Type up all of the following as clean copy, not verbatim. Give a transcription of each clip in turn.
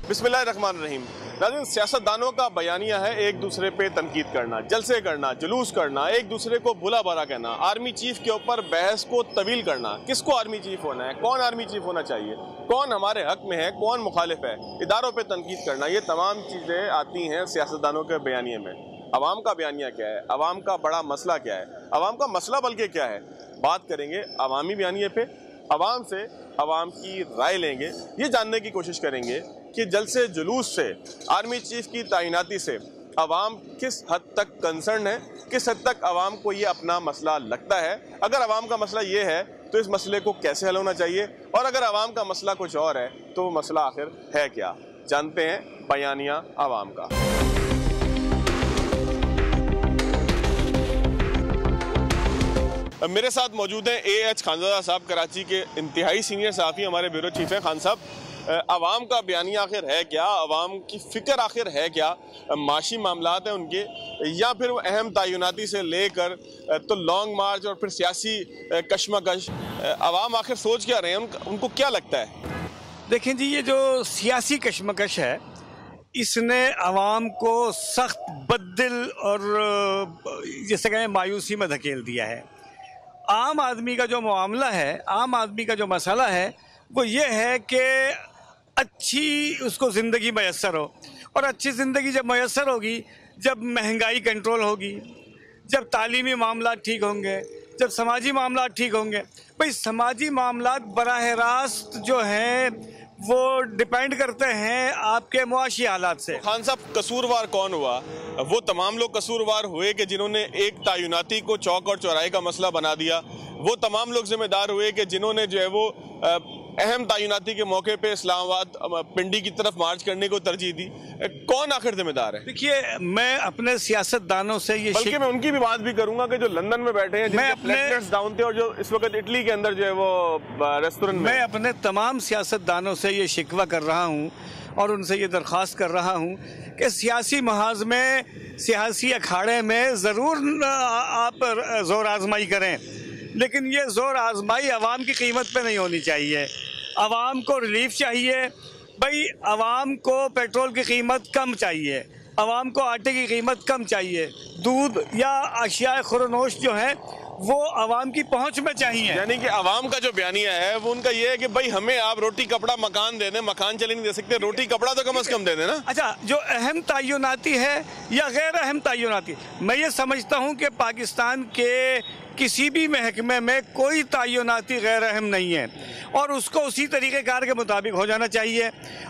बिस्मिल्लाहिर्रहमानिर्रहीम। नाज़रीन, सियासतदानों का बयानिया है एक दूसरे पे तनकीद करना, जलसे करना, जुलूस करना, एक दूसरे को बुला बारा कहना, आर्मी चीफ के ऊपर बहस को तवील करना। किसको आर्मी चीफ होना है, कौन आर्मी चीफ होना चाहिए, कौन हमारे हक में है, कौन मुखालिफ है, इदारों पे तनकीद करना, ये तमाम चीज़ें आती हैं सियासतदानों के बयानिए में। अवाम का बयानिया क्या है, अवाम का बड़ा मसला क्या है, अवाम का मसला बल्कि क्या है, बात करेंगे अवामी बयानिए पे। अवाम से अवाम की राय लेंगे, ये जानने की कोशिश करेंगे कि जलसे जुलूस से, आर्मी चीफ की तैनाती से अवाम किस हद तक कंसर्न है, किस हद तक अवाम को ये अपना मसला लगता है। अगर अवाम का मसला ये है तो इस मसले को कैसे हल होना चाहिए, और अगर अवाम का मसला कुछ और है तो वो मसला आखिर है क्या। जानते हैं बयानिया अवाम का। मेरे साथ मौजूद हैं AH खानज़ादा साहब, कराची के इंतहाई सीनियर सहाफ़ी, हमारे ब्यूरो चीफ हैं। खान साहब, अवाम का बयानिया आखिर है क्या, अवाम की फ़िक्र आखिर है क्या, माशी मामलात हैं उनके, या फिर वो अहम तयनाती से लेकर तो लॉन्ग मार्च और फिर सियासी कशमकश, अवाम आखिर सोच क्या रहे हैं, उनको क्या लगता है? देखें जी, ये जो सियासी कशमकश है इसने अवाम को सख्त बददिल और जैसे कहें मायूसी में धकेल दिया है। आम आदमी का जो मामला है, आम आदमी का जो मसला है वो ये है कि अच्छी उसको ज़िंदगी मैसर हो, और अच्छी ज़िंदगी जब मैसर होगी, जब महंगाई कंट्रोल होगी, जब तालीमी मामला ठीक होंगे, जब समाजी मामला ठीक होंगे। भाई समाजी मामला बराह रास्त जो हैं वो डिपेंड करते हैं आपके मुआशी हालात से। खान साहब, कसूरवार कौन हुआ? वो तमाम लोग कसूरवार हुए कि जिन्होंने एक तयनाती को चौक और चौराहे का मसला बना दिया। वो तमाम लोग जिम्मेदार हुए कि जिन्होंने जो है वो अहम तयनाती के मौके पे इस्लामाबाद पिंडी की तरफ मार्च करने को तरजीह दी। कौन आखिर जिम्मेदार है? देखिए, मैं अपने सियासतदानों से ये बल्कि मैं उनकी भी बात भी करूंगा कि जो लंदन में बैठे हैं, मैं अपने डाउन थे, और जो इस वक्त इटली के अंदर जो है वो रेस्टोरेंट में। मैं अपने तमाम सियासतदानों से ये शिकवा कर रहा हूँ और उनसे ये दरख्वास्त कर रहा हूँ कि सियासी महाज में, सियासी अखाड़े में ज़रूर आप ज़ोर आजमाई करें, लेकिन ये ज़ोर आजमाई अवाम की कीमत पे नहीं होनी चाहिए। अवाम को रिलीफ चाहिए। भाई, अवाम को पेट्रोल की कीमत कम चाहिए, अवाम को आटे की कीमत कम चाहिए, दूध या अशिया खुरनोश जो है वो अवाम की पहुंच में चाहिए। यानी कि अवाम का जो बयानिया है वो उनका ये है कि भाई हमें आप रोटी कपड़ा मकान दे दें, मकान चले नहीं दे सकते, रोटी कपड़ा तो कम से कम दे देना। अच्छा, जो अहम तयनाती है या गैर अहम तयनाती, मैं ये समझता हूँ कि पाकिस्तान के किसी भी महकमे में कोई तयनाती गैर अहम नहीं है, और उसको उसी तरीक़ेकार के मुताबिक हो जाना चाहिए।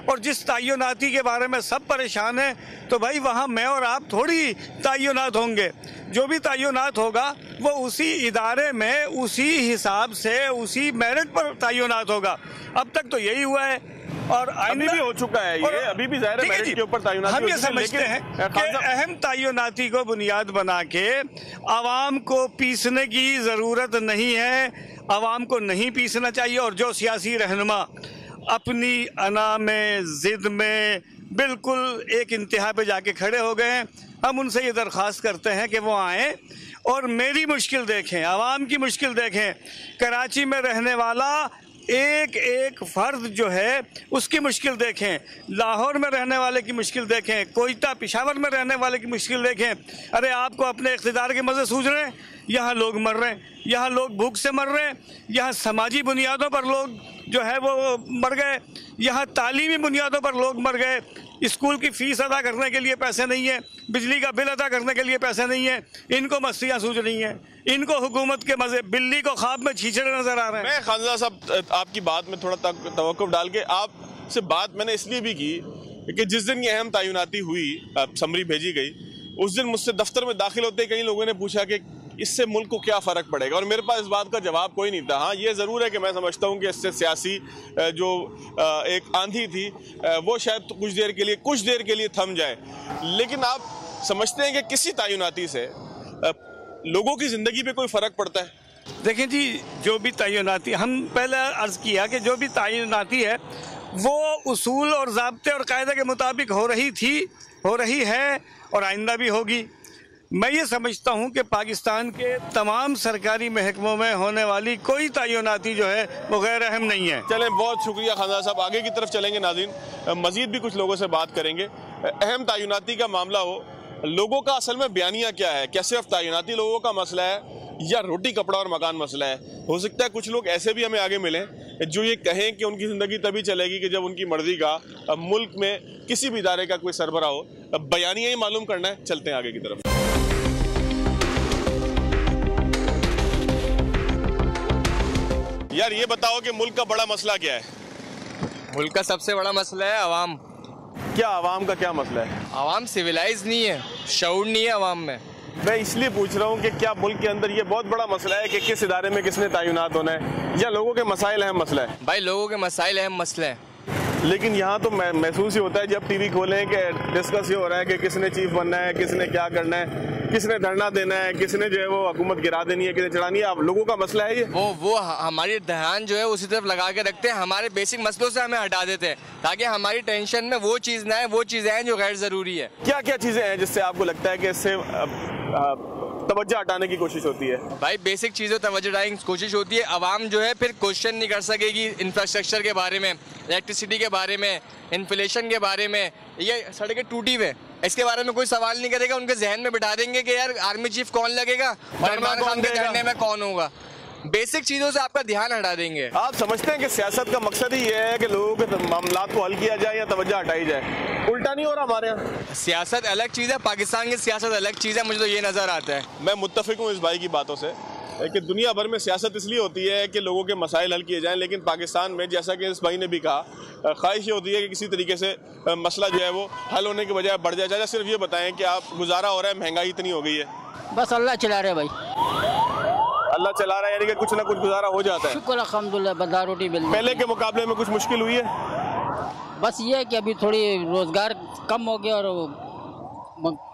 और जिस तयनाती के बारे में सब परेशान हैं, तो भाई वहाँ मैं और आप थोड़ी तयनात होंगे। जो भी तयनात होगा वो उसी इदारे में, उसी हिसाब से, उसी मेरिट पर तयनात होगा। अब तक तो यही हुआ है, और अभी भी हो चुका है ये, अभी भी ज़ाहिर है मेरिट के ऊपर तयनाती। हम ये समझते हैं कि अहम तयनाती को बुनियाद बना के अवाम को पीसने की ज़रूरत नहीं है, अवाम को नहीं पीसना चाहिए। और जो सियासी रहनुमा अपनी अना में, ज़िद में बिल्कुल एक इंतहा पे जाके खड़े हो गए हैं, हम उनसे ये दरख्वास्त करते हैं कि वो आएँ और मेरी मुश्किल देखें, अवाम की मुश्किल देखें। कराची में रहने वाला एक एक फर्द जो है उसकी मुश्किल देखें, लाहौर में रहने वाले की मुश्किल देखें, कोयटा पेशावर में रहने वाले की मुश्किल देखें। अरे आपको अपने इख्तिदार के मज़े सूझ रहे हैं? यहाँ लोग मर रहे हैं, यहाँ लोग भूख से मर रहे हैं, यहाँ समाजी बुनियादों पर लोग जो है वो मर गए, यहाँ तालीमी बुनियादों पर लोग मर गए, स्कूल की फ़ीस अदा करने के लिए पैसे नहीं है, बिजली का बिल अदा करने के लिए पैसे नहीं है, इनको मस्तियाँ सूझ रही हैं, इनको हुकूमत के मज़े, बिल्ली को ख्वाब में छींचड़े नज़र आ रहे हैं। मैं खानज़ादा साहब आपकी बात में थोड़ा तवक्कुफ़ डाल के आपसे बात मैंने इसलिए भी की कि जिस दिन ये अहम तयनाती हुई, समरी भेजी गई, उस दिन मुझसे दफ्तर में दाखिल होते कई लोगों ने पूछा कि इससे मुल्क को क्या फ़र्क पड़ेगा, और मेरे पास इस बात का जवाब कोई नहीं था। हाँ, ये ज़रूर है कि मैं समझता हूँ कि इससे सियासी जो एक आंधी थी वो शायद कुछ देर के लिए थम जाए, लेकिन आप समझते हैं कि किसी तयनाती से लोगों की ज़िंदगी पे कोई फ़र्क पड़ता है? देखें जी, जो भी तयनाती, हम पहले अर्ज़ किया कि जो भी तयनाती है वो उसूल और ज़ाब्ते और कायदे के मुताबिक हो रही थी, हो रही है और आइंदा भी होगी। मैं ये समझता हूँ कि पाकिस्तान के तमाम सरकारी महकमों में होने वाली कोई तैनाती जो है वो गैर अहम नहीं है। चलें, बहुत शुक्रिया खानदार साहब। आगे की तरफ चलेंगे नाज़रीन, मजीद भी कुछ लोगों से बात करेंगे। अहम तैनाती का मामला हो, लोगों का असल में बयानिया क्या है? क्या सिर्फ तैनाती लोगों का मसला है या रोटी कपड़ा और मकान मसला है? हो सकता है कुछ लोग ऐसे भी हमें आगे मिलें जो ये कहें कि उनकी ज़िंदगी तभी चलेगी कि जब उनकी मर्जी का मुल्क में किसी भी इदारे का कोई सरबरा हो। बयानिया ही मालूम करना है। चलते हैं आगे की तरफ। यार ये बताओ कि मुल्क का बड़ा मसला क्या है? मुल्क का सबसे बड़ा मसला है अवाम। क्या अवाम का क्या मसला है? अवाम सिविलाइज नहीं है, शऊर नहीं है अवाम में। मैं इसलिए पूछ रहा हूँ कि क्या मुल्क के अंदर ये बहुत बड़ा मसला है कि किस इदारे में किसने तैनात होना है, या लोगों के मसाइल अहम मसला है? भाई लोगों के मसाइल अहम मसले हैं, लेकिन यहाँ तो महसूस ही होता है जब टीवी खोलें कि डिस्कस ये हो रहा है कि किसने चीफ बनना है, किसने क्या करना है, किसने धरना देना है, किसने जो है वो हुकूमत गिरा देनी है, किसने चढ़ानी है। आप लोगों का मसला है ये? वो हमारी ध्यान जो है उसी तरफ लगा के रखते हैं, हमारे बेसिक मसलों से हमें हटा देते हैं ताकि हमारी टेंशन में वो चीज़ ना है, वो चीज़ें हैं जो गैर ज़रूरी है। क्या क्या चीज़ें हैं जिससे आपको लगता है कि इससे तवज्जो हटाने की कोशिश होती है? भाई बेसिक चीज़ों तवज्जो हटाने की कोशिश होती है। आवाम जो है फिर क्वेश्चन नहीं कर सकेगी इंफ्रास्ट्रक्चर के बारे में, इलेक्ट्रिसिटी के बारे में, इन्फ्लेशन के बारे में, ये सड़कें टूटी हुई, इसके बारे में कोई सवाल नहीं करेगा। उनके जहन में बिठा देंगे कि यार आर्मी चीफ कौन लगेगा और इमरान खान के धरने में कौन होगा। बेसिक चीजों से आपका ध्यान हटा देंगे। आप समझते हैं कि सियासत का मकसद ही ये है कि लोगों के मामलात को हल किया जाए या तवज्जो हटाई जाए? उल्टा नहीं हो रहा हमारे यहाँ? सियासत अलग चीज़ है, पाकिस्तान की सियासत अलग चीज़ है, मुझे तो ये नज़र आता है। मैं मुत्तफिक हूँ इस भाई की बातों से कि दुनिया भर में सियासत इसलिए होती है कि लोगों के मसाइल हल किए जाएं, लेकिन पाकिस्तान में जैसा कि इस भाई ने भी कहा, ख्वाहिश ये होती है कि किसी तरीके से मसला जो है वो हल होने के बजाय बढ़ जाए। सिर्फ ये बताएं कि आप गुजारा हो रहा है, महंगाई इतनी हो गई है? बस अल्लाह चला रहे भाई, अल्लाह चला रहा है, यानी कि कुछ ना कुछ गुजारा हो जाता है। शुक्र अल्हम्दुलिल्लाह, बंदा रोटी मिल। पहले के मुकाबले में कुछ मुश्किल हुई है? बस ये है कि अभी थोड़ी रोजगार कम हो गया और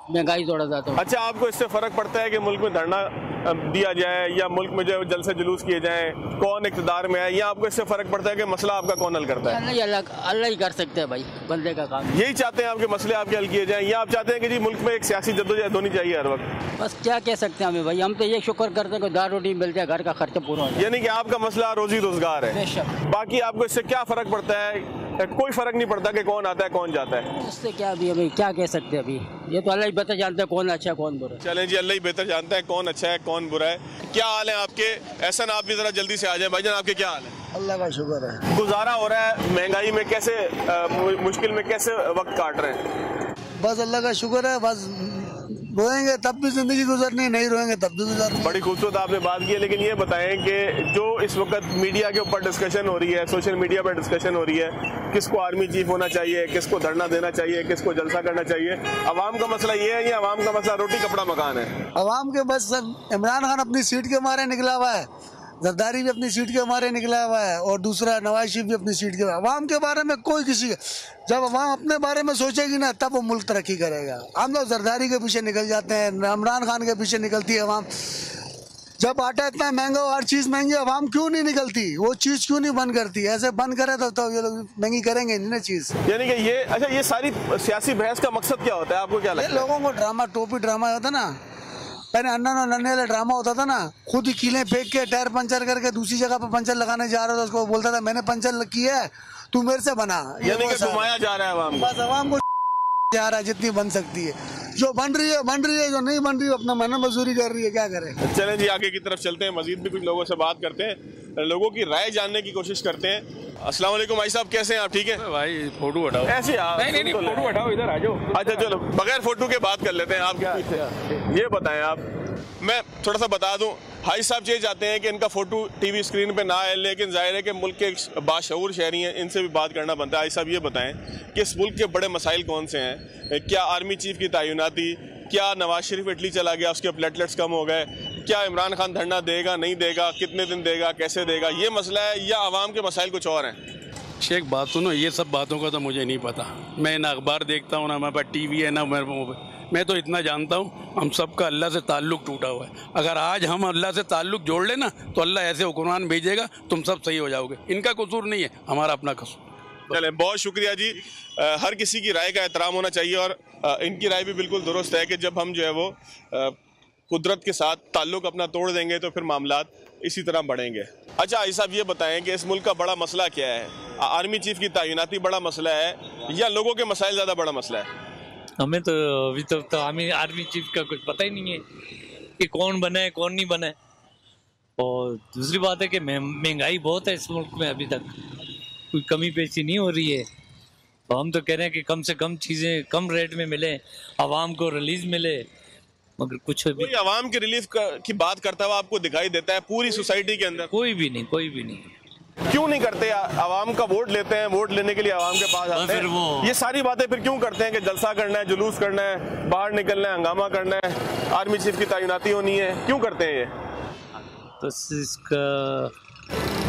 महंगाई थोड़ा ज़्यादा। अच्छा, आपको इससे फ़र्क पड़ता है कि मुल्क में धरना दिया जाए या मुल्क में जो जलसे जुलूस किए जाएं, कौन इक़्तिदार में है, या आपको इससे फ़र्क पड़ता है कि मसला आपका कौन हल करता है? नहीं, अल्लाह ही कर सकते हैं भाई, बंदे का काम। यही चाहते हैं आपके मसले आपके हल किए जाएं, या आप चाहते हैं कि जी मुल्क में एक सियासी जद्दोजहद होनी चाहिए हर वक्त? बस क्या कह सकते हैं हमें भाई, हम तो ये शुक्र करते हैं कि दाल रोटी मिल जाए, घर का खर्चा पूरा हो जाए। यानी कि आपका मसला रोजी रोजगार है। बेशक। बाकी आपको इससे क्या फ़र्क पड़ता है? कोई फ़र्क नहीं पड़ता कि कौन आता है कौन जाता है? इससे क्या अभी क्या कह सकते हैं, अभी ये तो अल्लाह ही बेहतर जानते हैं कौन अच्छा है कौन बुरा। चलें जी, अल्लाह ही बेहतर जानता है कौन अच्छा है कौन बुरा है। क्या हाल है आपके? ऐसा ना आप भी ज़रा जल्दी से आ जाए। भाईजान आपके क्या हाल है? अल्लाह का शुक्र है। गुजारा हो रहा है, महंगाई में कैसे मुश्किल में कैसे वक्त काट रहे हैं? बस अल्लाह का शुक्र है। बस रोएंगे तब भी जिंदगी गुजरनी, नहीं रोएंगे तब भी गुजरनी। बड़ी खूबसूरत आपने बात की है, लेकिन ये बताएं कि जो इस वक्त मीडिया के ऊपर डिस्कशन हो रही है, सोशल मीडिया पर डिस्कशन हो रही है, किसको आर्मी चीफ होना चाहिए, किसको धरना देना चाहिए, किसको जलसा करना चाहिए, अवाम का मसला ये है या अवाम का मसला रोटी कपड़ा मकान है? अवाम के बस इमरान खान अपनी सीट के मारे निकला हुआ है, जरदारी भी अपनी सीट के मारे निकला हुआ है, और दूसरा नवाज शरीफ भी अपनी सीट के। अवाम के बारे में कोई किसी, जब अवाम अपने बारे में सोचेगी ना तब वो मुल्क तरक्की करेगा। हम लोग जरदारी के पीछे निकल जाते हैं, इमरान खान के पीछे निकलती है अवाम। जब आटा इतना महंगा हो, हर चीज़ महंगी, अवाम क्यों नहीं निकलती? वो चीज़ क्यों नहीं बंद करती? ऐसे बंद करे तो ये लोग महंगी करेंगे नहीं ना चीज़। यानी कि ये अच्छा, ये सारी सियासी बहस का मकसद क्या होता है, आपको क्या लगता है? लोगों को ड्रामा, टोपी ड्रामा होता ना, पहले अन्ना नन्हे वाला ड्रामा होता था ना, खुद ही कीलें फेंक के टायर पंचर करके दूसरी जगह पर पंचर लगाने जा रहा था, उसको बोलता था मैंने पंचर किया है तू मेरे से बना। यानी कि घुमाया जा रहा है अवाम को। बस अवाम को जा रहा है जितनी बन सकती है, जो बन रही है, जो नहीं बन रही है अपना मेहनत मजदूरी कर रही है, क्या करें। चलें जी, आगे की तरफ चलते हैं, मजीद भी कुछ लोगों से बात करते हैं, लोगों की राय जानने की कोशिश करते हैं। अस्सलाम वालेकुम भाई साहब, कैसे हैं आप? ठीक है भाई फोटो हटाओ। ऐसे आप नहीं फोटो हटाओ, इधर आ जाओ। अच्छा चलो, बगैर फोटो के बात कर लेते हैं। आप क्या ये बताएं, आप मैं थोड़ा सा बता दूं, भाई साहब ये चाहते हैं कि इनका फोटो टीवी स्क्रीन पे ना आए, लेकिन जाहिर है कि मुल्क के बाशऊर शहरी हैं, इनसे भी बात करना बनता है। भाई साहब ये बताएं कि इस मुल्क के बड़े मसाइल कौन से हैं? क्या आर्मी चीफ की तैनाती, क्या नवाज शरीफ इटली चला गया उसके प्लेटलेट्स कम हो गए, क्या इमरान खान धरना देगा नहीं देगा, कितने दिन देगा, कैसे देगा, ये मसला है, या आवाम के मसाइल कुछ और हैं? शेख बात सुनो, ये सब बातों का तो मुझे नहीं पता। मैं ना अखबार देखता हूँ, ना मेरे पास टीवी है, ना मेरे मोबाइल। मैं तो इतना जानता हूँ, हम सबका अल्लाह से ताल्लुक़ टूटा हुआ है। अगर आज हम अल्लाह से ताल्लुक़ जोड़ लेना तो अल्लाह ऐसे हुक्मरान भेजेगा, तुम सब सही हो जाओगे। इनका कसूर नहीं है, हमारा अपना कसूर। चले, बहुत शुक्रिया जी। हर किसी की राय का एहतराम होना चाहिए और इनकी राय भी बिल्कुल दुरुस्त है कि जब हम जो है वो कुदरत के साथ ताल्लुक अपना तोड़ देंगे तो फिर मामलात इसी तरह बढ़ेंगे। अच्छा भाई साहब, ये बताएं कि इस मुल्क का बड़ा मसला क्या है? आर्मी चीफ की तैनाती बड़ा मसला है या लोगों के मसाइल ज़्यादा बड़ा मसला है? हमें तो अभी तो हमें आर्मी चीफ का कुछ पता ही नहीं है कि कौन बने कौन नहीं बने। और दूसरी बात है कि महंगाई बहुत है इस मुल्क में, अभी तक कोई कमी पेशी नहीं हो रही है। तो हम तो कह रहे हैं कि कम से कम चीज़ें कम रेट में मिले, आवाम को रिलीज मिले, मगर कुछ भी कोई आवाम की रिलीफ की बात करता हुआ आपको दिखाई देता है पूरी सोसाइटी के अंदर? कोई भी नहीं। क्यों नहीं करते? आवाम का वोट लेते हैं, वोट लेने के लिए आवाम के पास आते हैं, ये सारी बातें फिर क्यों करते हैं कि जलसा करना है, जुलूस करना है, बाहर निकलना है, हंगामा करना है, आर्मी चीफ की तैनाती होनी है, क्यों करते हैं ये? तो इसका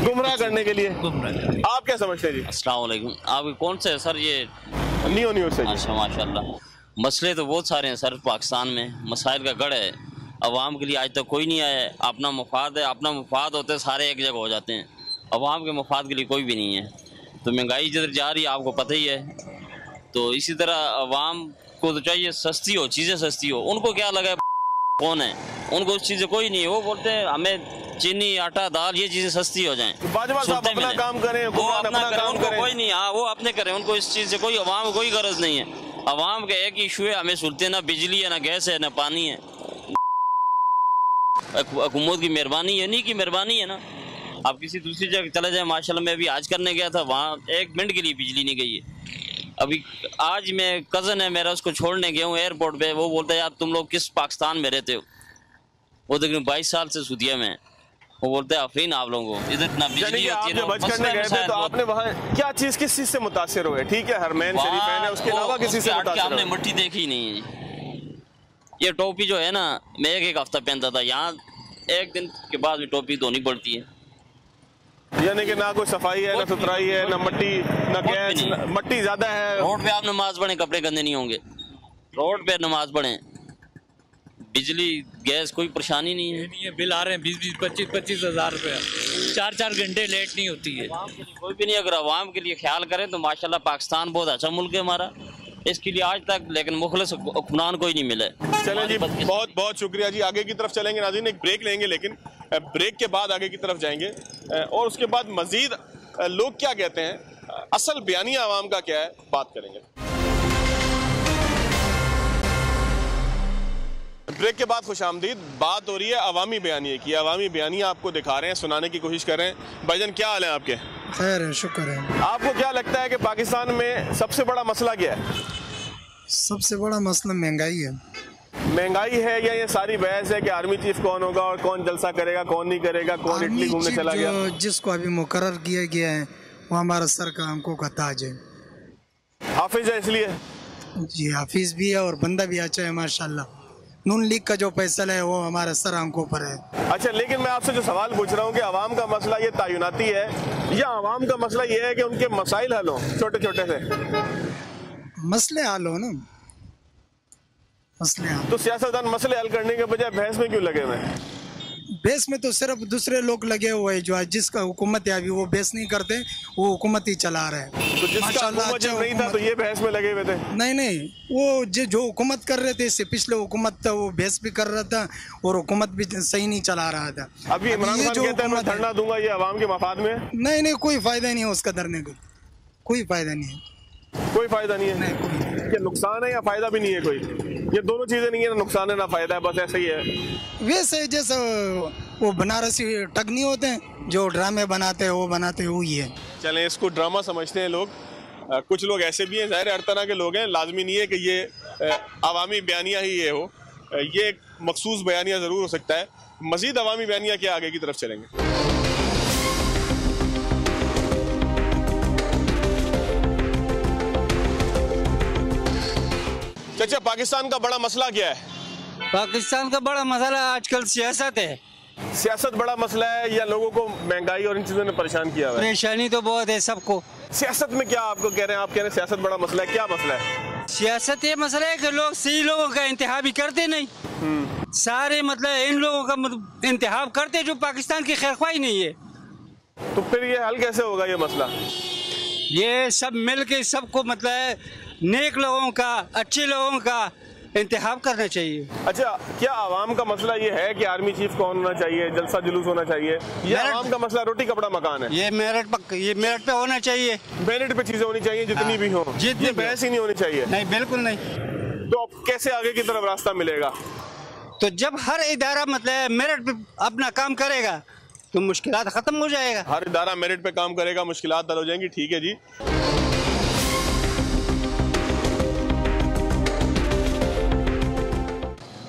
गुमराह करने के लिए। आप क्या समझते हैं जी? अस्सलाम वालेकुम। आप कौन से है सर? ये नियो न्यूज़ से। अच्छा, माशाल्लाह। मसले तो बहुत सारे हैं सर पाकिस्तान में, मसाइल का गढ़ है। अवाम के लिए आज तक कोई नहीं आया है। अपना मुफाद है, अपना मुफाद होते सारे एक जगह हो जाते हैं, अवाम के मुफाद के लिए कोई भी नहीं है। तो महंगाई जिधर जा रही है आपको पता ही है। तो इसी तरह अवाम को तो चाहिए सस्ती हो, चीज़ें सस्ती हो। उनको क्या लगा कौन है, उनको उस चीज़ें कोई नहीं है। वो बोलते हैं हमें चीनी, आटा, दाल, ये चीज़ें सस्ती हो जाएं। बाजवा साहब अपना काम करें, वो अपना करें, उनको कोई नहीं। हाँ, वो अपने करें, उनको इस चीज़ से कोई अवाम को कोई गरज नहीं है। अवाम का एक इशू है, हमें सुनते ना बिजली है, ना गैस है, ना पानी है। हुकूमत की मेहरबानी है, नहीं की मेहरबानी है ना। आप किसी दूसरी जगह चले जाए, माशाल्लाह मैं अभी आज करने गया था, वहाँ 1 मिनट के लिए बिजली नहीं गई है। अभी आज मैं कज़न है मेरा, उसको छोड़ने गया हूँ एयरपोर्ट पे, वो बोलता है यार तुम लोग किस पाकिस्तान में रहते हो? वो देखिए 22 साल से सूदिया में। वो बोलते हैं अफरीन आप लोगों को इधर ना बिजली होती है। बच करने गए थे तो आपने वहाँ क्या चीज़, किस चीज़ से मुतासिर हुए? ठीक है, हरमैन शरीफैन है, उसके अलावा किसी से मुतासिर हुए? हमने मट्टी देखी ही नहीं है। ये टोपी जो है ना, मैं एक हफ्ता पहनता था, यहाँ 1 दिन के बाद भी टोपी धोनी पड़ती है। यानी कि ना कोई सफाई है, ना सुथराई है, ना मट्टी, ना गैस, मट्टी ज्यादा है। रोड पे आप नमाज पढ़ें, कपड़े गंदे नहीं होंगे। रोड पे नमाज पढ़ें, बिजली गैस कोई परेशानी नहीं है। बिल आ रहे हैं 20-20, 25-25 हज़ार रुपये, 4-4 घंटे लेट नहीं होती है। कोई भी नहीं, अगर आवाम के लिए ख्याल करें तो माशाल्लाह पाकिस्तान बहुत अच्छा मुल्क है हमारा। इसके लिए आज तक लेकिन मुखलिस हुक्मरान कोई नहीं मिले। चलें जी, बहुत बहुत शुक्रिया जी। आगे की तरफ चलेंगे नाज़रीन, एक ब्रेक लेंगे, लेकिन ब्रेक के बाद आगे की तरफ जाएंगे और उसके बाद मजीद लोग क्या कहते हैं, असल बयानिया आवाम का क्या है, बात करेंगे। ब्रेक के बाद खुशामदीद। बात हो रही है अवामी बयानिया की। अवामी बयानिया आपको दिखा रहे हैं, सुनाने की कोशिश कर रहे हैं। भाईजान क्या हाल है आपके? खैर है, शुक्र है। आपको क्या लगता है कि पाकिस्तान में सबसे बड़ा मसला क्या है? सबसे बड़ा मसला महंगाई है। महंगाई है या ये सारी बहस है कि आर्मी चीफ कौन होगा और कौन जलसा करेगा, कौन नहीं करेगा, कौन इटली घूमने चला गया? जिसको अभी मुकर्रर किया गया है वो हमारा सर का आंखों का ताज है। हाफिज है इसलिए? जी, हाफिज भी है और बंदा भी अच्छा है माशाल्लाह। नून लीग का जो फैसला है वो हमारा सर आंखों पर है। अच्छा, लेकिन मैं आपसे जो सवाल पूछ रहा हूँ कि आवाम का मसला ये तैनाती है या आवाम का मसला ये है कि उनके मसाइल हल हो, छोटे छोटे से मसले हल हो ना, मसले हल। तो सियासतदान मसले हल करने के बजाय बहस में क्यों लगे हुए हैं? बेस में तो सिर्फ दूसरे लोग लगे हुए हैं, जो जिसका हुकूमत है अभी वो बेस नहीं करते, वो हुकूमत ही चला रहे हैं। तो जिसका हुकूमत जब नहीं था तो ये बहस में लगे हुए थे? नहीं, वो जो हुकूमत कर रहे थे, इससे पिछले हुकूमत था वो बेस भी कर रहा था और हुकूमत भी सही नहीं चला रहा था। अभी इमरान खान कहता है मैं धरना दूंगा, ये अवाम के मफाद में? नहीं, कोई फायदा नहीं है उसका धरने का, कोई फायदा नहीं है। कोई फायदा नहीं है? क्या नुकसान है या फायदा भी नहीं है कोई? ये दोनों चीजें नहीं है, ना नुकसान है ना फायदा है, बस ऐसा ही है। वैसे जैसे वो बनारसी ठगनी होते हैं, जो ड्रामे बनाते हैं वो बनाते हैं, वही है। चलें, इसको ड्रामा समझते हैं लोग। कुछ लोग ऐसे भी हैं, जाहिर हर तरह के लोग हैं, लाजमी नहीं है कि ये अवामी बयानिया ही ये हो। ये एक मखसूस बयानिया ज़रूर हो सकता है। मज़ीद अवामी बयानिया के आगे की तरफ चलेंगे। चाचा, पाकिस्तान का बड़ा मसला क्या है? पाकिस्तान का बड़ा मसला आजकल सियासत है। सियासत बड़ा मसला है या लोगों को महंगाई और इन चीजों ने परेशान किया हुआ है? परेशानी तो बहुत है सबको। सियासत में क्या आपको कह रहे हैं? आप कह रहे हैं सियासत बड़ा मसला है, क्या मसला है? सियासत ये मसला है कि लोग सही लोगों का इंतखाब भी करते नहीं। सारे मतलब इन लोगों का इंतखाब करते जो पाकिस्तान की खैरख्वाही नहीं है। तो फिर ये हल कैसे होगा ये मसला? ये सब मिल के सबको मतलब नेक लोगों का, अच्छे लोगों का इंतखाब करना चाहिए। अच्छा, क्या आवाम का मसला ये है कि आर्मी चीफ कौन होना चाहिए, जलसा जुलूस होना चाहिए? ये आवाम का मसला रोटी कपड़ा मकान है। ये मेरिट पे होना चाहिए, मेरिट पे चीजें होनी चाहिए जितनी भी हो, जितनी बहस ही नहीं होनी चाहिए। नहीं, बिल्कुल नहीं। तो अब कैसे आगे की तरफ रास्ता मिलेगा? तो जब हर इदारा मतलब मेरिट पे अपना काम करेगा तो मुश्किलात खत्म हो जाएगा। हर इदारा मेरिट पे काम करेगा, मुश्किलात हल हो जाएंगी। ठीक है जी।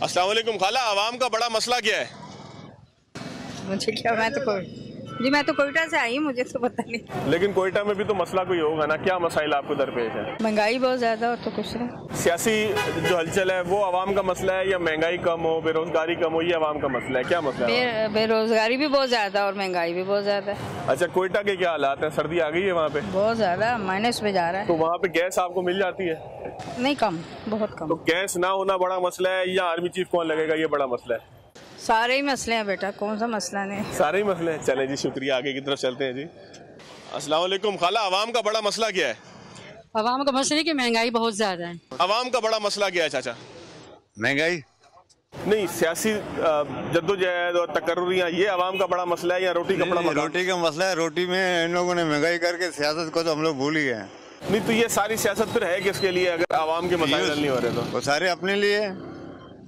अस्सलाम वालेकुम खाला, आवाम का बड़ा मसला क्या है? मुझे क्या, मैं तो कोयटा से आई हूँ, मुझे तो पता नहीं। लेकिन कोयटा में भी तो मसला कोई होगा ना, क्या मसाइल आपको दरपेश है? महंगाई बहुत ज्यादा हो तो कुछ नहीं। सियासी जो हलचल है वो आवाम का मसला है, या महंगाई कम हो, बेरोजगारी कम हो, ये आवाम का मसला है? क्या मसला है? बेरोजगारी भी बहुत ज्यादा और महंगाई भी बहुत ज्यादा है। अच्छा, कोयटा के क्या हालात है? सर्दी आ गई है वहाँ पे? बहुत ज्यादा, माइनस में जा रहा है। तो वहाँ पे गैस आपको मिल जाती है? नहीं, कम, बहुत कम। तो गैस ना होना बड़ा मसला है, या आर्मी चीफ कौन लगेगा ये बड़ा मसला है? सारे ही मसले हैं बेटा, कौन सा मसला नहीं। सारे ही मसले हैं। चले जी, शुक्रिया। आगे की तरफ चलते हैं जी। अस्सलाम वालेकुम खाला, आवाम का बड़ा मसला क्या है? आवाम का मसला है कि महंगाई बहुत ज्यादा है। आवाम का बड़ा मसला क्या है चाचा? महंगाई नहीं, सियासी जद्दोजहद और तकर्रुरियां, ये आवाम का बड़ा मसला है, या रोटी कपड़ा मकान? रोटी का मसला है। रोटी में इन लोगों ने महंगाई करके सियासत को तो हम लोग भूल ही गए। नहीं, तो ये सारी सियासत फिर है किसके लिए अगर आवाम के मसाइल हल नहीं हो रहे तो? वो सारे अपने लिए,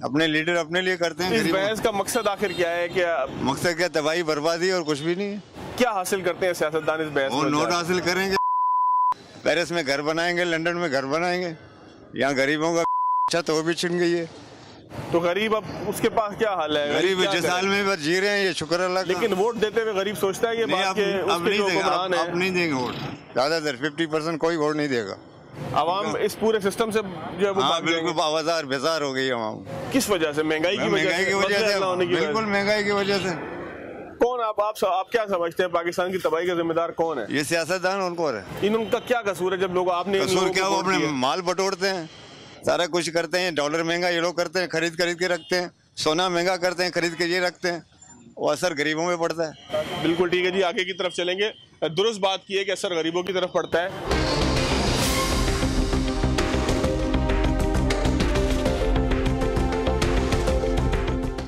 अपने लीडर अपने लिए करते हैं। इस बहस का मकसद आखिर क्या है? क्या मकसद क्या? तबाही, बर्बादी और कुछ भी नहीं है। क्या हासिल करते हैं सियासतदान इस बहस? वो नोट हासिल करेंगे, पेरिस में घर बनाएंगे, लंदन में घर बनाएंगे, यहाँ गरीबों का छत वो भी छिन गई है। तो गरीब अब उसके पास क्या हाल है? गरीब जिस हाल में बस जी रहे हैं, ये शुक्र अल्लाह का। लेकिन वोट देते हुए गरीब सोचता है ये बात के अब नहीं देंगे वोट। ज्यादातर 50% कोई वोट नहीं देगा। आवाम इस पूरे सिस्टम से जो है वो बिल्कुल बाजार बेजार हो गई आवाम। किस वजह से? महंगाई की वजह से? बिल्कुल महंगाई की वजह से। कौन आप क्या समझते हैं पाकिस्तान की तबाही का जिम्मेदार कौन है? ये सियासतदान उनको है। इनका क्या कसूर है? जब लोग आपने कसूर क्या, वो अपने माल बटोरते हैं, सारा कुछ करते हैं। डॉलर महंगा ये लोग करते हैं, खरीद के रखते हैं। सोना महंगा करते हैं, खरीद के ये रखते हैं। वो असर गरीबों में पड़ता है। बिल्कुल ठीक है जी, आगे की तरफ चलेंगे। दुरुस्त बात की है कि असर गरीबों की तरफ पड़ता है।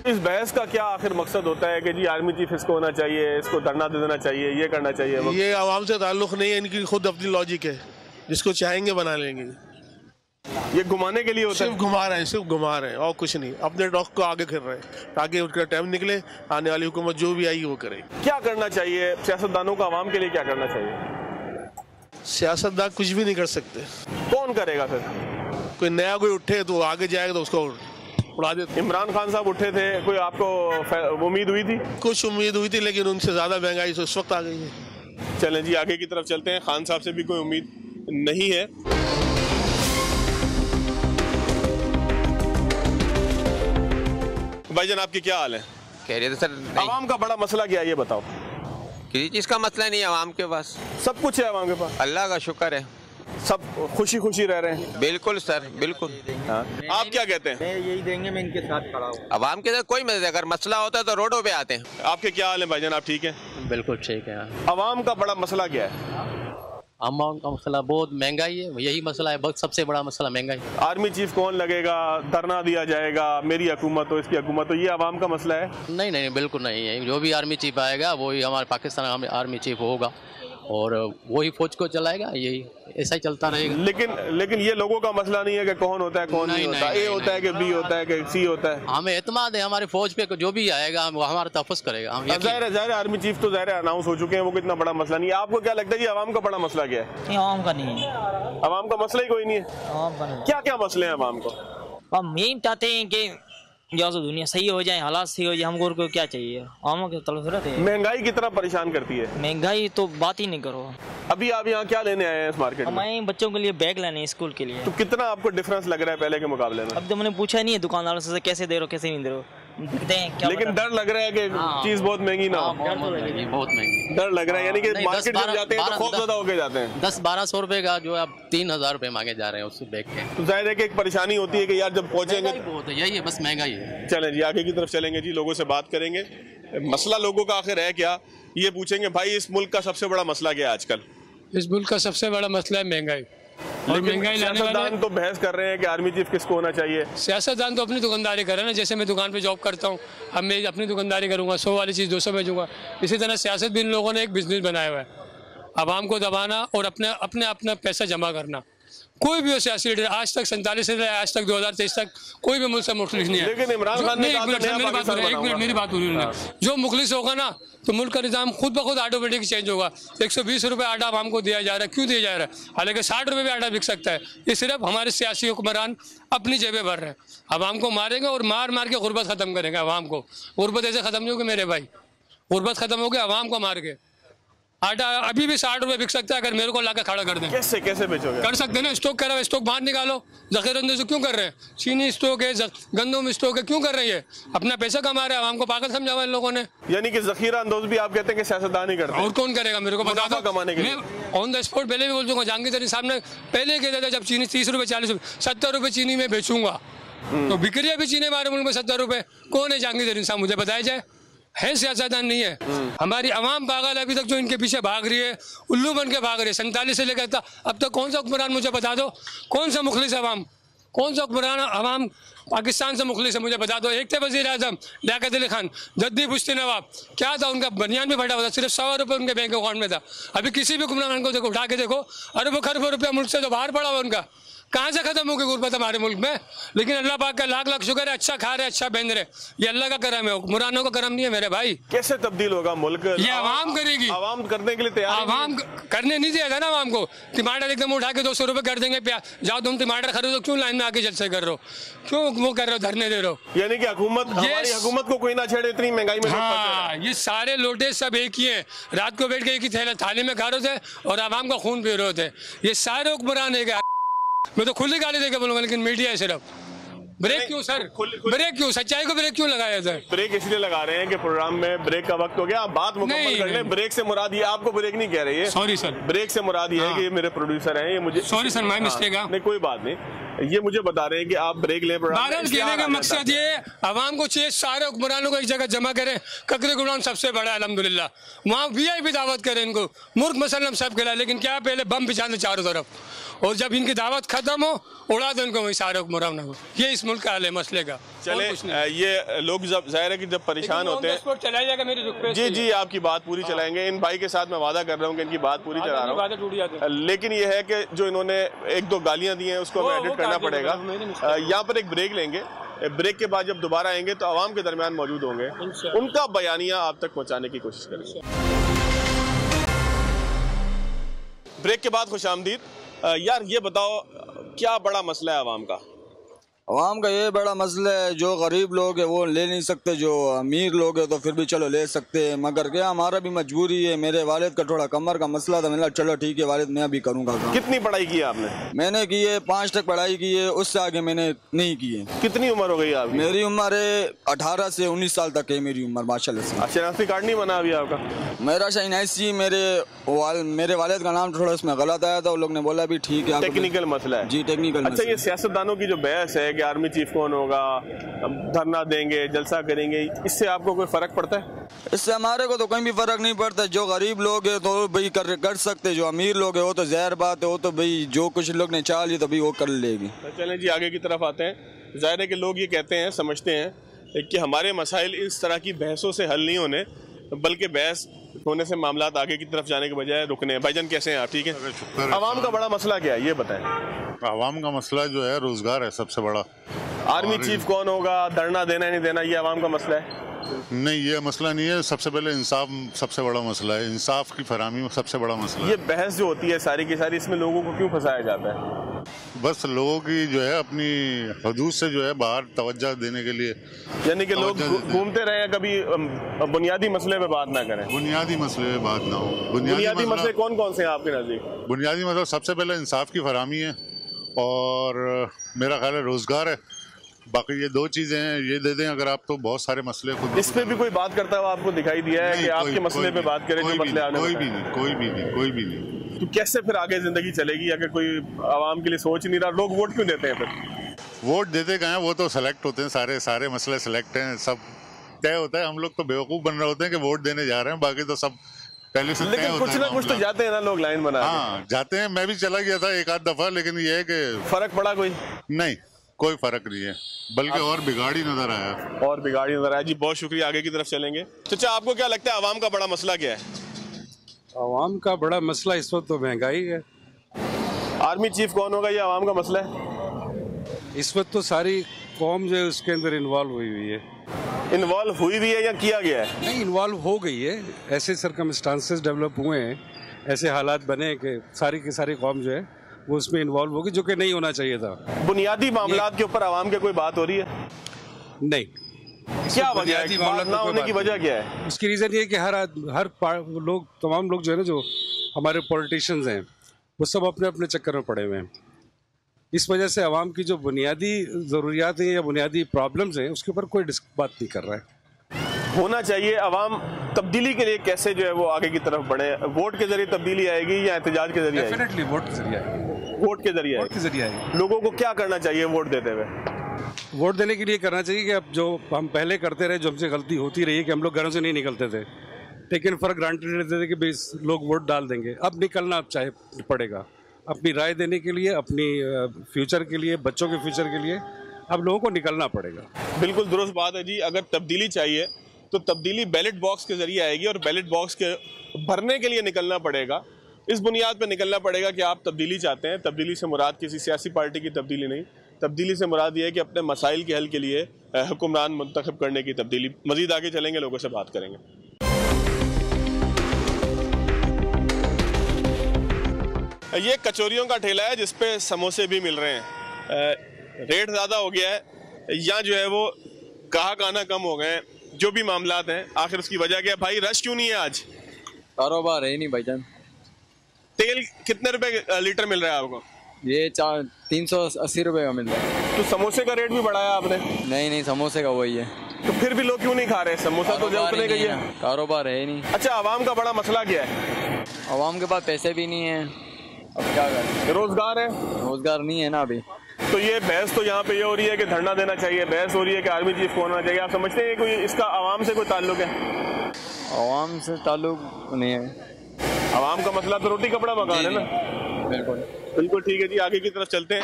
इस बहस का क्या आखिर मकसद होता है कि जी आर्मी चीफ इसको होना चाहिए, इसको धरना दे देना चाहिए, ये करना चाहिए? ये आवाम से ताल्लुक नहीं है, इनकी खुद अपनी लॉजिक है, जिसको चाहेंगे बना लेंगे। ये घुमाने के लिए होता है? सिर्फ घुमा रहे हैं, सिर्फ घुमा रहे हैं और कुछ नहीं। अपने डॉग को आगे कर रहे हैं ताकि उनका टाइम निकले, आने वाली हुकूमत जो भी आएगी वो करे। क्या करना चाहिए सियासतदानों को आवाम के लिए? क्या करना चाहिए? सियासतदान कुछ भी नहीं कर सकते। कौन करेगा फिर? कोई नया कोई उठे तो आगे जाएगा तो उसको उड़ा देते। इमरान खान साहब उठे थे, कोई आपको उम्मीद हुई थी? कुछ उम्मीद हुई थी, लेकिन उनसे ज्यादा महंगाई उस वक्त आ गई है। चलें जी, आगे की तरफ चलते हैं। खान साहब से भी कोई उम्मीद नहीं है। भाईजान, आपके क्या हाल है? कह रहे थे सर, आवाम का बड़ा मसला क्या है ये बताओ? किसी चीज का मसला नहीं है आवाम के पास, सब कुछ है आवाम के पास। अल्लाह का शुक्र है, सब खुशी खुशी रह रहे हैं। बिल्कुल सर, बिल्कुल। हाँ। आप क्या कहते हैं? मैं यही देंगे, मैं इनके साथ खड़ा हूँ। आवाम के साथ कोई मसला, अगर मसला होता है तो रोडों पे आते हैं। आपके क्या हाल है भाईजान, आप ठीक है? बिल्कुल ठीक है। आवाम का बड़ा मसला क्या है? आवाम का मसला बहुत महंगाई है, यही मसला है, बहुत सबसे बड़ा मसला महंगाई। आर्मी चीफ कौन लगेगा, धरना दिया जाएगा, मेरी हुकूमत हो, इसकी हुकूमत हो, ये आवाम का मसला है? नहीं नहीं, बिल्कुल नहीं है। जो भी आर्मी चीफ आएगा वही हमारे पाकिस्तान आर्मी चीफ होगा और वही फौज को चलाएगा, यही ऐसा ही चलता रहेगा। लेकिन ये लोगों का मसला नहीं है कि कौन होता है कौन नहीं होता। ए होता है कि बी होता है कि सी होता है। हमें एतमाद है हमारी फौज पे, जो भी आएगा वो हमारा तहफ़्फ़ुज़ करेगा। ज़ाहिर आर्मी चीफ तो ज़ाहिर अनाउंस हो चुके हैं, वो कितना बड़ा मसला नहीं है। आपको क्या लगता है जी आवाम का बड़ा मसला क्या है? आवाम का नहीं है, आवाम का मसला ही कोई नहीं है। क्या क्या मसले हैं आवाम को? हम यही चाहते हैं कि जो दुनिया सही हो जाए, हालात सही हो जाए, हमको को क्या चाहिए? आवाम की तरफ है। महंगाई कितना परेशान करती है? महंगाई तो बात ही नहीं करो। अभी आप यहाँ क्या लेने आए हैं इस मार्केट में? हमारे बच्चों के लिए बैग लेने हैं स्कूल के लिए। तो कितना आपको डिफरेंस लग रहा है पहले के मुकाबले में? अब तो मैंने पूछा नहीं है दुकानदारों से कैसे दे रहे हो कैसे नहीं दे रहे हो, देखते हैं क्या। लेकिन डर लग रहा है कि चीज बहुत महंगी ना हो। बहुत महंगी डर लग रहा है, यानी कि मार्केट जब जाते हैं तो खौफ ज़्यादा होके जाते हैं। 10-1200 रुपए का जो अब 3000 रुपए मांगे जा रहे हैं उससे बैग के। तो जाहिर है कि एक परेशानी होती है कि यार जब पहुंचेंगे, यही है बस महंगाई है। चलें जी, आगे की तरफ चलेंगे जी, लोगों से बात करेंगे। मसला लोगों का आखिर है क्या, ये पूछेंगे। भाई, इस मुल्क का सबसे बड़ा मसला क्या है आजकल? इस मुल्क का सबसे बड़ा मसला है महंगाई, और महंगाई लाने वाले सियासतदान तो बहस कर रहे हैं कि आर्मी चीफ किसको होना चाहिए। सियासतदान तो अपनी दुकानदारी कर रहे हैं ना, जैसे मैं दुकान पे जॉब करता हूँ, अब मैं अपनी दुकानदारी करूँगा, 100 वाली चीज़ 200 में दूंगा। इसी तरह सियासत भी इन लोगों ने एक बिजनेस बनाया हुआ है, आवाम को दबाना और अपना पैसा जमा करना। कोई भी हो सियासी लीडर आज तक 47 से आज तक 2023 तक कोई भी मुल्क से मुखलिस नहीं है। लेकिन इमरान खान ने कहा था नया पाकिस्तान बनाऊंगा। मेरी बात पूरी होने दो। जो मुखलिस होगा ना तो मुल्क का निज़ाम खुद ब खुद ऑटोमेटिक चेंज होगा। 120 रुपये आटा आवाम को दिया जा रहा है, क्यों दिया जा रहा है? हालांकि 60 रुपये भी आटा बिक सकता है। ये सिर्फ हमारे सियासी हुक्मरान अपनी जेबें भर रहे हैं। आवाम को मारेंगे और मार मार के गुर्बत ख़त्म करेंगे। आवाम को गुर्बत ऐसे ख़त्म नहीं होगी मेरे भाई, गुर्बत ख़त्म होगी आवाम को मार के। आटा अभी भी 60 रुपये बिक सकता है अगर मेरे को लाकर खड़ा कर दें। कैसे बेचोगे? कर सकते हैं ना, स्टॉक करा हुआ, स्टॉक बाहर निकालो। जखीरंदोजी से क्यों कर रहे हैं? चीनी स्टॉक है, गंदम स्टॉक है, क्यों कर रही है? अपना पैसा कमा रहे हैं, आवाम को पागल समझा हुआ इन लोगों ने। यानी कि जखीरा अंदोज भी आप कहते हैं कि सियासतदान ही करते हैं। और कौन करेगा मेरे को बता दो। कमाने के लिए मैं ऑन द स्पॉट पहले भी बोल दूंगा, जहांगीर साहब ने पहले कहता था जब चीनी 30 रुपये 40 रुपये 70 रुपये चीनी में बेचूंगा, तो बिक रही है अभी चीनी हमारे मुल्क में 70 रुपये। कौन है जहांगीर साहब? मुझे बताया जाए। है सियासतदान नहीं है। हमारी आवाम पागल है अभी तक, जो इनके पीछे भाग रही है, उल्लू बन के भाग रही है। 47 से लेकर अब तक कौन सा हुक्मरान मुझे बता दो, कौन सा मुखलिस आवाम, कौन सा हुक्मरान आवाम पाकिस्तान से मुखलिस है? मुझे बता दो। एक थे वज़ीर आज़म लियाकत अली खान, जद्दी पुश्ती नवाब, क्या था उनका? बनियान भी फटा हुआ था, सिर्फ 100 रुपये उनके बैंक अकाउंट में था। अभी किसी भी हुक्मरान को देखो, उठा के देखो, अरबों खरबों रुपया मुल्क से तो बाहर पड़ा हुआ उनका। कहाँ से खत्म होगी गुर्बत हमारे मुल्क में? लेकिन अल्लाह पाक का लाख लाख शुक्र है, अच्छा खा रहे, अच्छा पहन रहे। ये अल्लाह का करम है, हुक्मरानों का करम नहीं है मेरे भाई। कैसे तब्दील होगा मुल्क? ये आवाम करेगी। आवाम करने के लिए तैयार, आवाम करने नहीं दिया था ना आवाम को। टमाटर एकदम उठा के 200 रुपये कर देंगे, प्याज जाओ तुम टमाटर खरीदो, क्यों लाइन में आके जलसे कर रहे हो, क्यों वो कर रहे हो, धरने दे रहे हो? यानी कि हमारी हुकूमत को कोई ना छेड़े, इतनी महंगाई में। हाँ, ये सारे लोटे सब एक ही हैं। रात को बैठ के एक ही थाली में खा रहे थे और आवाम का खून पी रहे थे। ये सारे हुक्मरान है। मैं तो खुली गाली देकर बोलूंगा, लेकिन मीडिया है सिर्फ। ब्रेक क्यों सर? ब्रेक क्यों? सच्चाई को ब्रेक क्यों लगाया जाए? ब्रेक इसलिए लगा रहे हैं कि प्रोग्राम में ब्रेक का वक्त हो गया, आप बात मुकम्मल कर लें। ब्रेक से मुराद ये, आपको ब्रेक नहीं कह रही है। Sorry sir. ब्रेक से मुराद ये है कि ये मेरे प्रोड्यूसर हैं, ये मुझे सॉरी सर, माय मिस्टेक है। नहीं कोई बात नहीं, ये मुझे बता रहे हैं कि आप ब्रेक लें। कहने का मकसद ये आवाम को चाहिए सारे हुक्मरानों को एक जगह जमा करें। ककरे गुलाम सबसे बड़ा है अल्हम्दुलिल्लाह, वहाँ VIP दावत करें इनको, मुर्ग मसलम सब खिलाए। लेकिन क्या पहले बम बिछा दें चारों तरफ, और जब इनकी दावत खत्म हो उड़ा दो इनको वही सारे हुक्मरानों को। ये इस मुल्क का हाल है मसले का। चले ये लोग जब जाहिर है कि जब परेशान होते हैं, चलाया जाएगा मेरी रिक्वेस्ट। जी आपकी बात पूरी चलाएंगे। इन भाई के साथ मैं वादा कर रहा हूँ कि इनकी बात पूरी चला रहा हूँ। लेकिन ये है कि जो इन्होंने 1-2 गालियाँ दी हैं उसको हमें एडिट करना पड़ेगा। यहाँ पर एक ब्रेक लेंगे, ब्रेक के बाद जब दोबारा आएंगे तो आवाम के दरमियान मौजूद होंगे, उनका बयानिया आप तक पहुँचाने की कोशिश करेंगे। ब्रेक के बाद खुशामदीद। यार ये बताओ क्या बड़ा मसला है आवाम का? आवाम का ये बड़ा मसला है, जो गरीब लोग हैं वो ले नहीं सकते, जो अमीर लोग हैं तो फिर भी चलो ले सकते हैं, मगर क्या हमारा भी मजबूरी है। मेरे वालिद का थोड़ा कमर का मसला था, मैंने चलो ठीक है वालिद मैं भी करूँगा। कितनी पढ़ाई की आपने? मैंने की है 5 तक पढ़ाई की है, उससे आगे मैंने नहीं की है। कितनी उम्र हो गई आपकी? मेरी उम्र है 18 से 19 साल तक है मेरी उम्र माशाल्लाह से। शनाख्ती कार्ड नहीं बना अभी आपका? मेरा शनाख्ती मेरे वालिद का नाम थोड़ा उसमें गलत आया था, उन लोग ने बोला भी ठीक है। टेक्निकल मसला है जी, टेक्निकल। अच्छा ये सियासतदानों की जो बहस है कि आर्मी चीफ कौन होगा, धरना देंगे, जलसा करेंगे, इससे आपको कोई फर्क पड़ता है? इससे हमारे को तो कोई भी फर्क नहीं पड़ता। जो गरीब लोग है तो भाई कर सकते, जो अमीर लोग है वो तो ज़ाहिर बात है, वो तो भाई जो कुछ लोग ने चाह ली तो भाई वो कर लेगी। चलें जी आगे की तरफ आते हैं। ज़ाहिर है कि लोग ये कहते हैं, समझते हैं कि हमारे मसाइल इस तरह की बहसों से हल नहीं होने, बल्कि बहस होने से मामलात आगे की तरफ जाने के बजाय रुकने। भाईजान कैसे हैं आप? ठीक है। आवाम का बड़ा मसला क्या है ये बताएं? आवाम का मसला जो है रोजगार है सबसे बड़ा। आर्मी चीफ कौन होगा, धरना देना नहीं देना, ये आवाम का मसला है? नहीं ये मसला नहीं है। सबसे पहले इंसाफ सबसे बड़ा मसला है, इंसाफ की फराहमी सबसे बड़ा मसला है। ये बहस जो होती है सारी की सारी, इसमें लोगों को क्यों फंसाया जाता है? बस लोगों की जो है अपनी हदूद से जो है बाहर तवज्जो देने के लिए, यानी कि लोग घूमते रहे, कभी बुनियादी मसले पे बात ना करें। बुनियादी मसले पे बात ना हो। बुनियादी मसले कौन कौन से हैं आपके नजदीक? बुनियादी मसला सबसे पहले इंसाफ की फराहमी है और मेरा ख्याल है रोजगार है। बाकी ये 2 चीजें हैं, ये दे दें अगर आप तो बहुत सारे मसले खुद। इस पे भी कोई बात करता हुआ आपको दिखाई दिया है कि आपके मसले पे बात करें? जो मसले कोई भी नहीं। तो कैसे फिर आगे जिंदगी चलेगी अगर कोई आवाम के लिए सोच नहीं रहा? लोग वोट क्यों देते हैं फिर? वोट देते कहाँ, वो तो सेलेक्ट होते हैं, सारे मसले सेलेक्ट हैं, सब तय होता है। हम लोग तो बेवकूफ़ बन रहे होते हैं कि वोट देने जा रहे हैं, बाकी तो सब पहले से तय लेकिन होता कुछ है ना कुछ तो मामला। जाते हैं ना लोग लाइन बना के। हाँ जाते हैं, मैं भी चला गया था एक आध दफा, लेकिन ये है कि फर्क पड़ा कोई? नहीं, कोई फर्क नहीं है, बल्कि और बिगाड़ी नजर आया। और बिगाड़ी नजर आया। जी बहुत शुक्रिया, आगे की तरफ चलेंगे। चाचा आपको क्या लगता है आवाम का बड़ा मसला क्या है? आवाम का बड़ा मसला इस वक्त तो महंगाई है। आर्मी चीफ कौन होगा, ये आवाम का मसला है? इस वक्त तो सारी कौम जो है उसके अंदर इन्वॉल्व हुई हुई है। इन्वॉल्व हुई भी है या किया गया है? नहीं, इन्वॉल्व हो गई है। ऐसे सरकमस्टांसेस डेवलप हुए हैं, ऐसे हालात बने कि सारी की सारी कौम जो है वो उसमें इन्वॉल्व होगी, जो कि नहीं होना चाहिए था। बुनियादी मामलात के ऊपर आवाम के कोई बात हो रही है? नहीं। क्या वजह है? बात ना होने की वजह क्या है? उसकी रीजन ये कि लोग, तमाम लोग जो है ना, जो हमारे पॉलिटिशियंस हैं, वो सब अपने अपने चक्कर में पड़े हुए हैं। इस वजह से आवाम की जो बुनियादी ज़रूरियात हैं या बुनियादी प्रॉब्लम्स हैं उसके ऊपर कोई बात नहीं कर रहा है। होना चाहिए। आवाम तब्दीली के लिए कैसे जो है वो आगे की तरफ बढ़े? वोट के जरिए तब्दीली आएगी या एहतजाज के जरिए? डेफिनेटली वोट के जरिए आएगी। वोट के जरिए? वोट के जरिए आएगी। लोगों को क्या करना चाहिए वोट देते हुए? वोट देने के लिए करना चाहिए कि अब जो हम पहले करते रहे, जो हमसे गलती होती रही कि हम लोग घरों से नहीं निकलते थे, लेकिन फर्क ग्रांटेड लेते थे कि भाई लोग वोट डाल देंगे। अब निकलना चाहे पड़ेगा अपनी राय देने के लिए, अपनी फ्यूचर के लिए, बच्चों के फ्यूचर के लिए अब लोगों को निकलना पड़ेगा। बिल्कुल दुरुस्त बात है जी। अगर तब्दीली चाहिए तो तब्दीली बैलेट बॉक्स के जरिए आएगी और बैलेट बॉक्स के भरने के लिए निकलना पड़ेगा। इस बुनियाद पर निकलना पड़ेगा कि आप तब्दीली चाहते हैं। तब्दीली से मुराद किसी सियासी पार्टी की तब्दीली नहीं, तब्दीली से मुराद ये है कि अपने मसाइल के हल के लिए हुक्मरान मुंतखब करने की तब्दीली। मजीद आगे चलेंगे, लोगों से बात करेंगे। ये कचौरियों का ठेला है जिसपे समोसे भी मिल रहे हैं। रेट ज़्यादा हो गया है या जो है वो गाहक आना कम हो गए हैं, जो भी मामलात हैं, आखिर उसकी वजह क्या है? भाई रश क्यों नहीं है आज? कारोबार है नहीं भाईजान। तेल कितने रुपए लीटर मिल रहा है आपको? ये 380 रुपए का मिल रहा है। तो समोसे का रेट भी बढ़ाया आपने? नहीं, समोसे का वही है। तो फिर भी लोग क्यों नहीं खा रहे? समोसा तो जो उतने का ही है। कारोबार है नहीं। अच्छा, आवाम का बड़ा मसला क्या है? आवाम के पास पैसे भी नहीं है, अब क्या करें? रोजगार है? रोजगार नहीं है ना अभी। तो ये बहस तो यहाँ पे ये हो रही है कि धरना देना चाहिए, बहस हो रही है कि आर्मी चीफ को होना चाहिए। आप समझते हैं कोई इसका आवाम से कोई ताल्लुक है? आवाम से ताल्लुक नहीं है। आवाम का मसला तो रोटी कपड़ा मकान है ना। बिल्कुल बिल्कुल ठीक है जी, आगे की तरफ चलते हैं।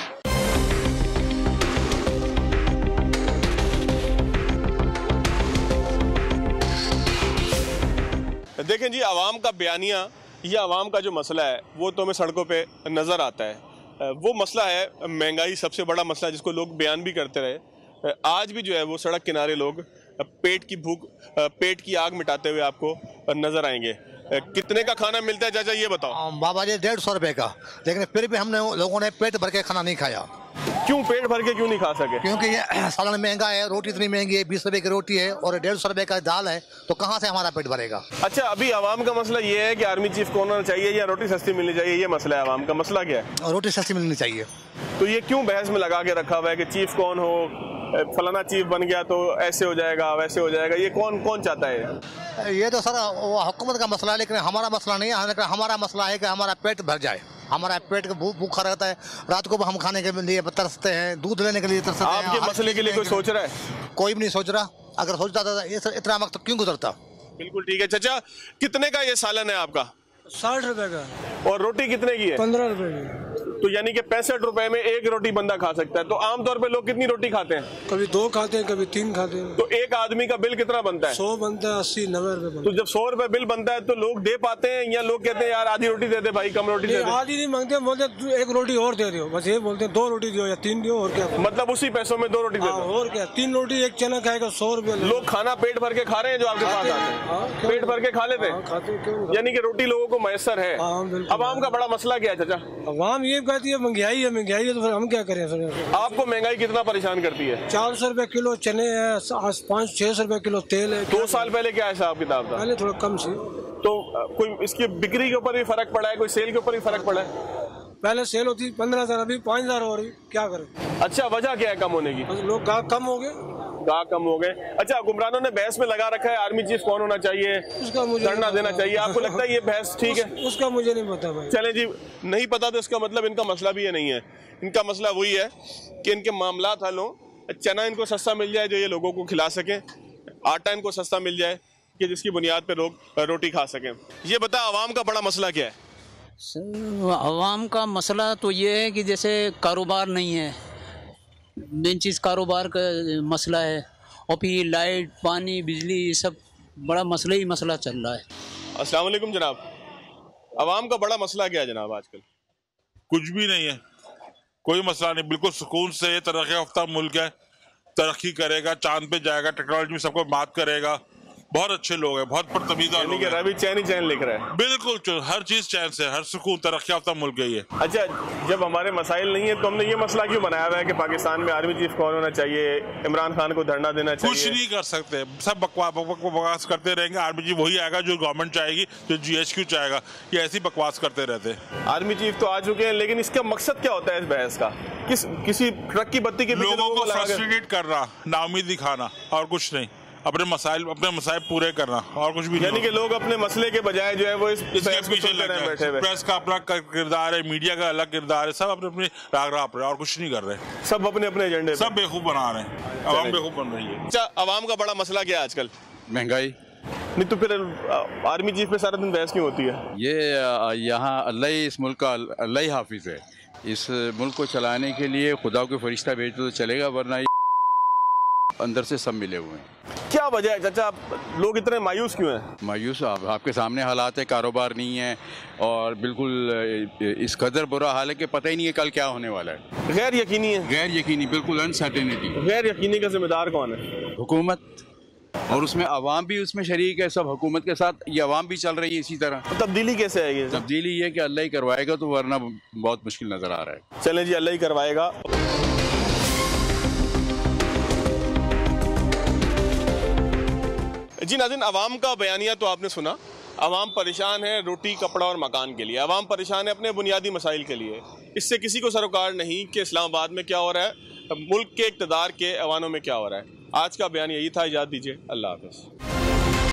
देखें जी, आवाम का बयानिया या आवाम का जो मसला है वो तो हमें सड़कों पे नज़र आता है। वो मसला है महंगाई, सबसे बड़ा मसला जिसको लोग बयान भी करते रहे। आज भी जो है वो सड़क किनारे लोग पेट की भूख, पेट की आग मिटाते हुए आपको नजर आएंगे। कितने का खाना मिलता है चाचा, ये बताओ? बाबा जी 150 रुपए का, लेकिन फिर भी हमने लोगों ने पेट भर के खाना नहीं खाया। क्यों पेट भर के क्यों नहीं खा सके? क्योंकि ये सालन महंगा है, रोटी इतनी महंगी है, 20 रुपए की रोटी है और 150 रुपए का दाल है, तो कहाँ से हमारा पेट भरेगा? अच्छा, अभी आवाम का मसला ये है कि आर्मी चीफ को होना चाहिए या रोटी सस्ती मिलनी चाहिए, ये मसला है। आवाम का मसला क्या है? रोटी सस्ती मिलनी चाहिए। तो ये क्यों बहस में लगा के रखा हुआ है कि चीफ कौन हो, फलाना चीफ बन गया तो ऐसे हो जाएगा वैसे हो जाएगा? ये कौन चाहता है? ये तो सर वो हुकूमत का मसला है, लेकिन हमारा मसला नहीं है। हमारा मसला है कि हमारा पेट भर जाए। हमारा पेट भूखा रहता है, रात को हम खाने के लिए तरसते हैं, दूध लेने के लिए तरसते हैं। आपके मसले के लिए कोई सोच रहा है? कोई भी नहीं सोच रहा। अगर सोचता था ये इतना वक्त क्यों गुजरता? बिल्कुल ठीक है। चाचा, कितने का ये सालन है आपका? 60 रुपए का। और रोटी कितने की है? 15 रुपए की। तो यानी कि 65 रुपए में एक रोटी बंदा खा सकता है। तो आमतौर पे लोग कितनी रोटी खाते हैं? कभी 2 खाते हैं, कभी 3 खाते हैं। तो एक आदमी का बिल कितना बनता है? 100 बनता है, 80-90 रुपए बनता है। तो जब 100 रुपए बिल बनता है तो लोग दे पाते हैं या लोग कहते हैं यार आधी रोटी दे दे भाई, कम रोटी दे दे? आधी नहीं मांगते, बोलते 1 रोटी और दे दो, बस ये बोलते हैं 2 रोटी दियो या 3 दियो, और क्या? मतलब उसी पैसों में 2 रोटी दे दो। और क्या, 3 रोटी एक चना खाएगा 100 रुपए। लोग खाना पेट भर के खा रहे हैं जो आपके पास आते हैं? पेट भर के खा लेते हैं, यानी कि रोटी लोगों को मैसर है। अवाम का बड़ा मसला क्या है चाचा? अवाम ये कहती है महंगाई है, महंगाई है, तो फिर हम क्या करें सर? आपको महंगाई कितना परेशान करती है? 400 रुपए किलो चने हैं, 500-600 रुपए किलो तेल है। 2 साल पहले क्या हिसाब किताब था? पहले थोड़ा कम सी। तो कोई इसकी बिक्री के ऊपर भी फर्क पड़ा है, कोई सेल के ऊपर भी फर्क पड़ा है? पहले सेल होती 15,000, अभी 5,000 हो रही, क्या करें? अच्छा, वजह क्या है कम होने की? लोग गाहक कम हो गए। गाहक कम हो गए। अच्छा, हुक्मरानों ने बहस में लगा रखा है आर्मी चीफ कौन होना चाहिए, उसका मुझे धरना देना चाहिए। आपको लगता है ये बहस ठीक है? उसका मुझे नहीं पता भाई। चलें जी, नहीं पता तो इसका मतलब इनका मसला भी ये नहीं है। इनका मसला वही है कि इनके मामलात हल हों, चना इनको सस्ता मिल जाए जो ये लोगों को खिला सकें, आटा इनको सस्ता मिल जाए, कि जिसकी बुनियाद पे लोग रोटी खा सकें। ये बता, आवाम का बड़ा मसला क्या है? आवाम का मसला तो ये है कि जैसे कारोबार नहीं है, मेन चीज़ कारोबार का मसला है, और फिर लाइट पानी बिजली ये सब बड़ा मसला ही मसला चल रहा है। अस्सलाम वालेकुम जनाब, आवाम का बड़ा मसला क्या है जनाब आजकल? कुछ भी नहीं है, कोई मसला नहीं, बिल्कुल सुकून से ये तरक्की याफ्ता मुल्क है, तरक्की करेगा, चांद पे जाएगा, टेक्नोलॉजी में सबको बात करेगा, बहुत अच्छे लोग हैं, बहुत परतमीदा लोग हैं। रवि चैन ही चैन लिख रहा है। बिल्कुल हर चीज चैन से, हर सुकून, तरक्की याफ्ता मुल्क है ये। अच्छा, जब हमारे मसाइल नहीं है तो हमने ये मसला क्यों बनाया हुआ है कि पाकिस्तान में आर्मी चीफ कौन होना चाहिए, इमरान खान को धरना देना चाहिए? कुछ नहीं कर सकते, सब बकवास करते रहेंगे। आर्मी चीफ वही आएगा जो गवर्नमेंट चाहेगी, जो GHQ चाहेगा, ये ऐसी बकवास करते रहते हैं। आर्मी चीफ तो आ चुके हैं, लेकिन इसका मकसद क्या होता है इस बहस का? किसी ट्रक की बत्ती के लोगों को फ्रस्ट्रेटेड करना, नाउमीद दिखाना, और कुछ नहीं, अपने मसाइल पूरे करना, और कुछ भी नहीं। यानी कि लोग अपने मसले के बजाय जो है वो इसके पीछे लगे बैठे हुए। प्रेस का अपना किरदार है, मीडिया का अलग किरदार है, सब अपने राग रहे हैं और कुछ नहीं कर रहे, सब अपने अपने एजेंडे, सब बेवकूफ बना रहे हैं, आवाम बेवकूफ बन रही है। अच्छा, आवाम का बड़ा मसला क्या है आजकल? महंगाई। नहीं तो फिर आर्मी चीफ पे सारा दिन बहस क्यों होती है? ये यहाँ अल्लाह ही इस मुल्क का अल्लाह ही हाफिज है, इस मुल्क को चलाने के लिए खुदा को फरिश्ता भेज तो चलेगा, वरना अंदर से सब मिले हुए हैं। क्या वजह है चाचा, लोग इतने मायूस क्यों हैं? मायूस आपके सामने हालात है, कारोबार नहीं है, और बिल्कुल इस कदर बुरा हाल है कि पता ही नहीं है कल क्या होने वाला है। गैर यकीनी है, गैर यकीनी, बिल्कुल अनसर्टेनिटी। गैर यकीनी का जिम्मेदार कौन है? हुकूमत, और उसमें अवाम भी उसमें शरीक है, सब हुकूमत के साथ ये अवाम भी चल रही है इसी तरह। तो तब्दीली कैसे आएगी? तब्दीली ये कि अल्लाह ही करवाएगा, तो वरना बहुत मुश्किल नजर आ रहा है। चलें जी, अल्लाह ही करवाएगा। जी नाज़रीन, अवाम का बयानिया तो आपने सुना। अवाम परेशान है रोटी कपड़ा और मकान के लिए, अवाम परेशान है अपने बुनियादी मसाइल के लिए। इससे किसी को सरोकार नहीं कि इस्लामाबाद में क्या हो रहा है, मुल्क के इक़्तिदार के ऐवानों में क्या हो रहा है। आज का बयान यही था, इजाज़त दीजिए, अल्लाह हाफ़िज़।